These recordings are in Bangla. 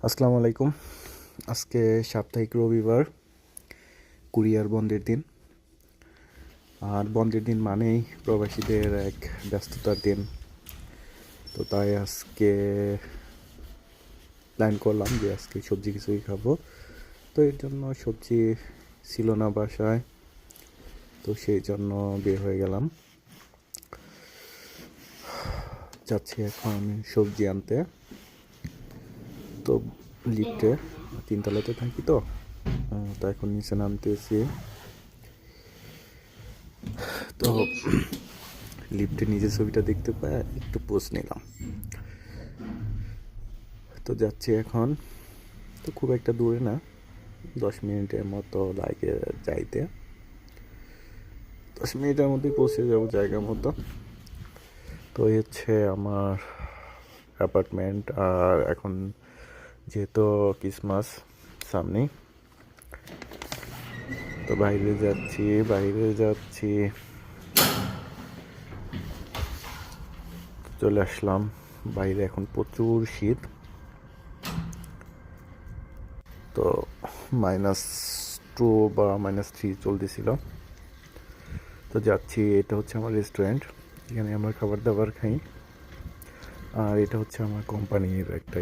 আসসালামু আলাইকুম। আজকে সাপ্তাহিক রবিবার, কুরিয়ার বন্ধের দিন। আর বন্ধের দিন মানেই প্রবাসীদের এক ব্যস্ততার দিন। তো তাই আজকে প্ল্যান করলাম যে আজকে সবজি কিছুই খাবো। তো এর জন্য সবজি ছিল না বাসায়, তো সেই জন্য বের হয়ে গেলাম। যাচ্ছি এখন আমি সবজি আনতে। তো লিফটে, তিনতলাতে থাকি তো এখন নিচে নামতেছি। তো লিফটে নিজের ছবিটা দেখতে পাই, একটু পোজ নিলাম। তো যাচ্ছি এখন। তো খুব একটা দূরে না, 10 মিনিটের মতো লাগে যাইতে। 10 মিনিটের মধ্যেই পৌঁছে যাবো জায়গা মতো। তো এই হচ্ছে আমার অ্যাপার্টমেন্ট। আর এখন যেহেতু ক্রিসমাস সামনেই, তো বাইরে যাচ্ছি। চলে আসলাম বাইরে। এখন প্রচুর শীত, তো -2 বা -3 চলতেছিল। তো যাচ্ছি, এটা হচ্ছে আমার রেস্টুরেন্ট, এখানে আমরা খাবার দাবার খাই। আর এটা হচ্ছে আমার কোম্পানির একটা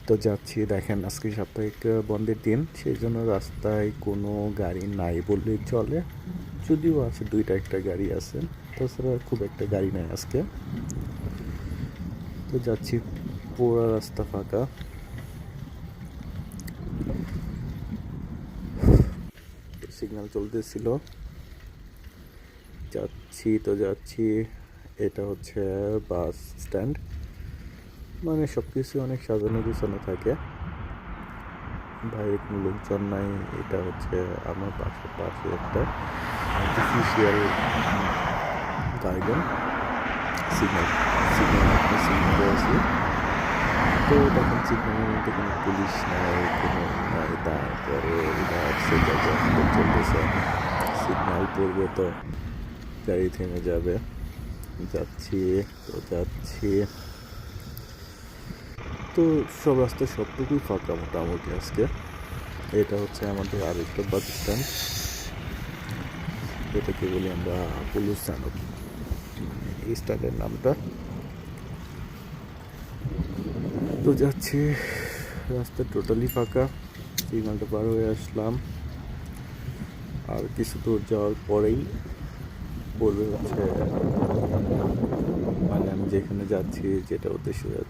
তো যাচ্ছি। দেখেন, আজকে সাপ্তাহিক বন্ধের দিন, সেই জন্য রাস্তায় কোনো গাড়ি নাই বললেই চলে। যদিও আছে, একটা গাড়ি আছে, তাছাড়া খুব একটা গাড়ি নাই আজকে। তো যাচ্ছি, পুরো রাস্তা ফাঁকা। সিগন্যাল চলতেছিল। যাচ্ছি। এটা হচ্ছে বাস স্ট্যান্ড, মানে সব কিছু অনেক সাজানো গুছানো থাকে। বাইরে কোনো লোকজন নাই। এটা হচ্ছে আমার পাশে একটা আর্টিফিশিয়াল গার্ডেন। সিগন্যাল আছে। তো দেখেন, সিগন্যালের মধ্যে কোনো পুলিশ নাই, কোনো নাই। তারপরে চলতেছে। সিগন্যাল পড়বে তো গাড়ি থেমে যাবে। যাচ্ছি। তো সব রাস্তা সবটুকুই ফাঁকা মোটামুটি আজকে। এটা হচ্ছে আমাদের আরেকটা বাস স্ট্যান্ড, এটাকে বলি আমরা পুলুসানক, এই স্ট্যান্ডের নামটা। তো যাচ্ছি, রাস্তা টোটালি ফাঁকা। সিগন্যালটা পার হয়ে আসলাম। আর কিছু দূর যাওয়ার পরেই পড়বে হচ্ছে, মানে আমি যেখানে যাচ্ছি, যেটা উদ্দেশ্যে যাচ্ছি